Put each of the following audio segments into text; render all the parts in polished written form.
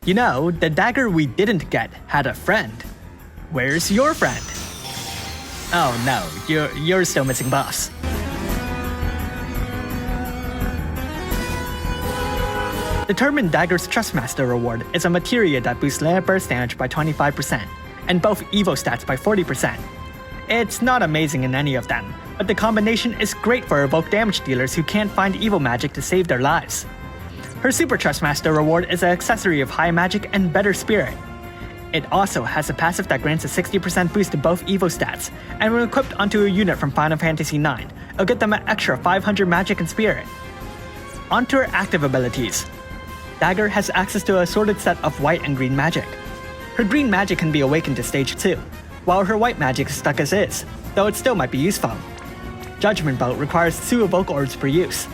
You know, the dagger we didn't get had a friend. Where's your friend? Oh no, you're still missing buffs. Determined Dagger's Trustmaster reward is a materia that boosts Leia burst damage by 25%, and both Evo stats by 40%. It's not amazing in any of them, but the combination is great for evoke damage dealers who can't find Evo magic to save their lives. Her Super Trustmaster reward is an accessory of high magic and better spirit. It also has a passive that grants a 60% boost to both Evo stats, and when equipped onto a unit from Final Fantasy IX, it'll get them an extra 500 magic and spirit. Onto her active abilities. Dagger has access to an assorted set of white and green magic. Her green magic can be awakened to stage 2, while her white magic is stuck as is, though it still might be useful. Judgment Bolt requires 2 evoke orbs per use.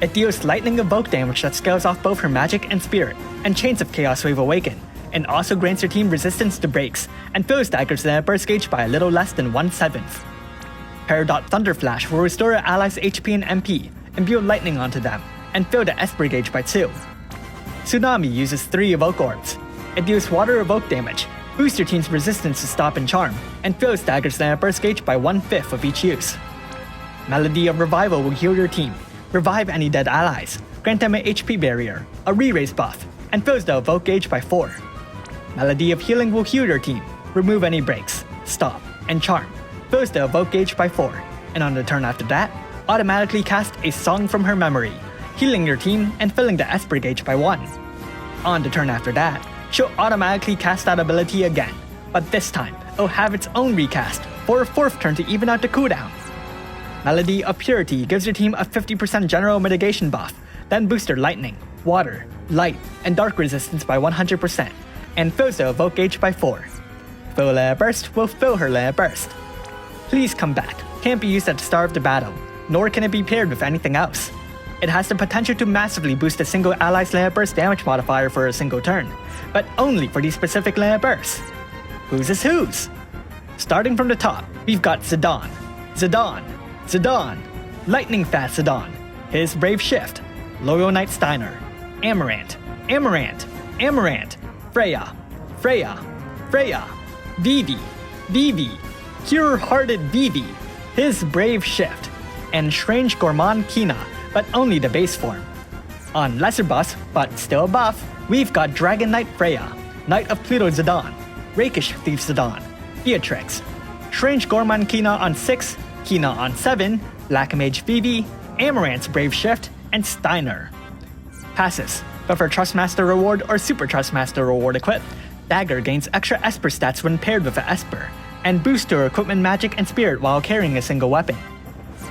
It deals lightning evoke damage that scales off both her magic and spirit, and Chains of Chaos Wave Awaken, and also grants her team resistance to breaks, and fills Dagger's burst gauge by a little less than 1/7. Peridot Thunder Flash will restore an ally's HP and MP, imbue lightning onto them, and fill the Esper gauge by 2. Tsunami uses 3 evoke orbs. It deals water evoke damage, boosts your team's resistance to stop and charm, and fills Dagger's burst gauge by 1/5 of each use. Melody of Revival will heal your team, revive any dead allies, grant them an HP barrier, a re-raise buff, and fills the evoke gauge by 4. Melody of Healing will heal your team, remove any breaks, stop, and charm, fills the evoke gauge by 4, and on the turn after that, automatically cast a Song from her memory, healing your team and filling the Esper gauge by 1. On the turn after that, she'll automatically cast that ability again, but this time, it'll have its own recast for a 4th turn to even out the cooldown. Melody of Purity gives your team a 50% general mitigation buff, then boosts their lightning, water, light, and dark resistance by 100%, and fills the evoke gauge by 4. Fill Leia Burst will fill her Leia Burst. Please Come Back can't be used at the start of the battle, nor can it be paired with anything else. It has the potential to massively boost a single ally's Leia Burst damage modifier for a single turn, but only for these specific Leia Bursts. Whose is whose? Starting from the top, we've got Zidane, Lightning Fast Zidane, his Brave Shift, Loyal Knight Steiner, Amaranth, Freya, Vivi, Pure-Hearted Vivi, his Brave Shift, and Strange Gourmand Kina, but only the base form. On lesser buffs, but still a buff, we've got Dragon Knight Freya, Knight of Pluto Zidane, Rakish Thief Zidane, Beatrix, Strange Gourmand Kina on 6, Kina on 7, Black Mage Vivi, Amaranth's Brave Shift, and Steiner. Passes, but for Trustmaster reward or Super Trustmaster reward equipped, Dagger gains extra Esper stats when paired with an Esper, and boosts her equipment magic and spirit while carrying a single weapon.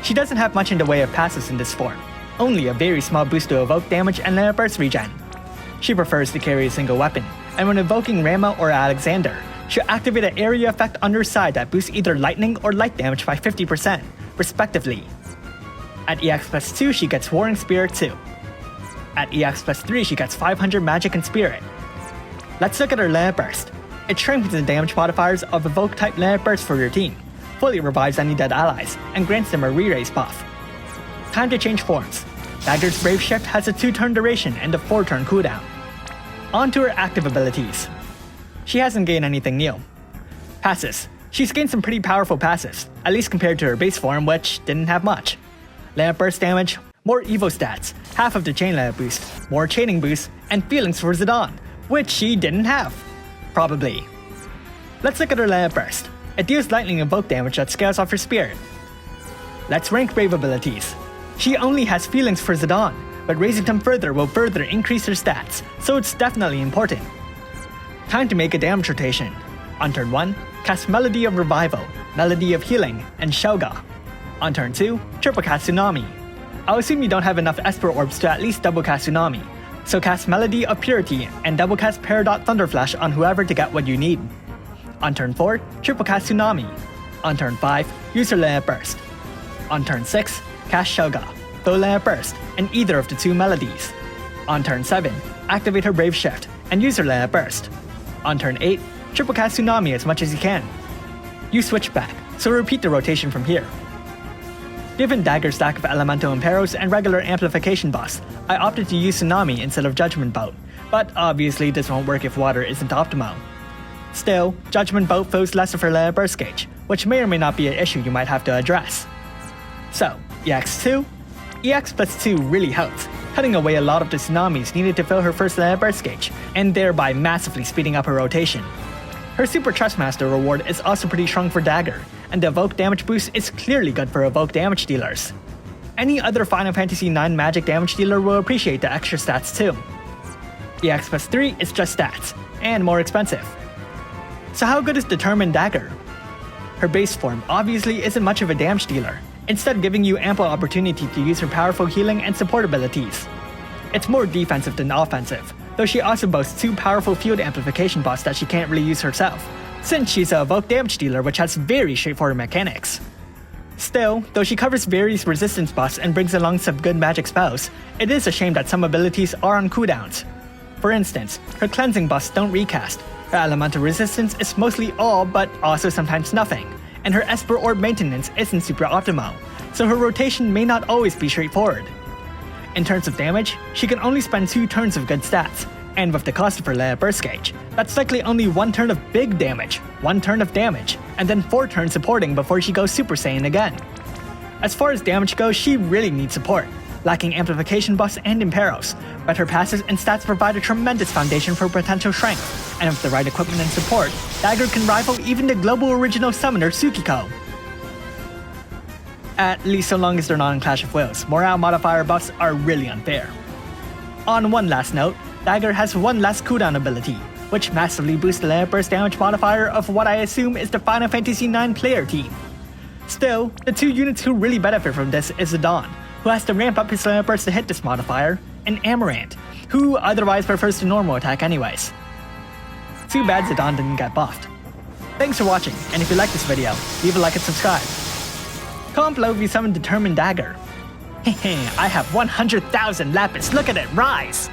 She doesn't have much in the way of passes in this form, only a very small boost to evoke damage and Leia Burst regen. She prefers to carry a single weapon, and when evoking Rama or Alexander, she'll activate an area effect on her side that boosts either lightning or light damage by 50%, respectively. At EX plus 2, she gets Warring Spirit 2. At EX plus 3, she gets 500 magic and spirit. Let's look at her Leia Burst. It strengthens the damage modifiers of evoke type Leia Burst for your team, fully revives any dead allies, and grants them a re-raise buff. Time to change forms. Dagger's Brave Shift has a 2-turn duration and a 4-turn cooldown. On to her active abilities. She hasn't gained anything new. Passes. She's gained some pretty powerful passives, at least compared to her base form, which didn't have much. Leia Burst damage, more Evo stats, half of the Chain Leia boost, more Chaining boost, and Feelings for Zidane, which she didn't have. Probably. Let's look at her Leia Burst. It deals lightning evoke damage that scales off her spirit. Let's rank Brave abilities. She only has Feelings for Zidane, but raising them further will further increase her stats, so it's definitely important. Time to make a damage rotation. On turn 1, cast Melody of Revival, Melody of Healing, and Shoga. On turn 2, triple cast Tsunami. I'll assume you don't have enough Esper Orbs to at least double cast Tsunami, so cast Melody of Purity and double cast Peridot Thunder Flash on whoever to get what you need. On turn 4, triple cast Tsunami. On turn 5, use her Leia Burst. On turn 6, cast Shoga, throw Leia Burst, and either of the 2 melodies. On turn 7, activate her Brave Shift, and use her Leia Burst. On turn 8, triple cast Tsunami as much as you can. You switch back, so repeat the rotation from here. Given Dagger's stack of Elemental Imperos and regular amplification buffs, I opted to use Tsunami instead of Judgment Bolt, but obviously this won't work if water isn't optimal. Still, Judgment Bolt fills less of her layer burst gauge, which may or may not be an issue you might have to address. So, EX2? EX plus 2 really helps, cutting away a lot of the tsunamis needed to fill her first layer burst gauge, and thereby massively speeding up her rotation. Her Super Trustmaster reward is also pretty strong for Dagger, and the evoke damage boost is clearly good for evoke damage dealers. Any other Final Fantasy IX magic damage dealer will appreciate the extra stats too. EX plus 3 is just stats, and more expensive. So how good is Determined Dagger? Her base form obviously isn't much of a damage dealer, instead giving you ample opportunity to use her powerful healing and support abilities. It's more defensive than offensive, though she also boasts 2 powerful field amplification buffs that she can't really use herself, since she's a evoke damage dealer which has very straightforward mechanics. Still, though she covers various resistance buffs and brings along some good magic spells, it is a shame that some abilities are on cooldowns. For instance, her cleansing buffs don't recast, her elemental resistance is mostly all but also sometimes nothing, and her Esper Orb maintenance isn't super optimal, so her rotation may not always be straightforward. In terms of damage, she can only spend 2 turns of good stats, and with the cost of her layer burst gauge, that's likely only 1 turn of big damage, 1 turn of damage, and then 4 turns supporting before she goes Super Saiyan again. As far as damage goes, she really needs support, lacking amplification buffs and imperos, but her passes and stats provide a tremendous foundation for potential strength, and with the right equipment and support, Dagger can rival even the global original summoner Tsukiko. At least so long as they're not in Clash of Wills, morale modifier buffs are really unfair. On one last note, Dagger has one less cooldown ability, which massively boosts the layer burst damage modifier of what I assume is the Final Fantasy IX player team. Still, the 2 units who really benefit from this is Zidane, who has to ramp up his layer burst to hit this modifier, and Amaranth, who otherwise prefers the normal attack anyways. Too bad Zidane didn't get buffed. Thanks for watching, and if you like this video, leave a like and subscribe. Comment below if you summon Determined Dagger. Hehe, I have 100,000 lapis, look at it rise!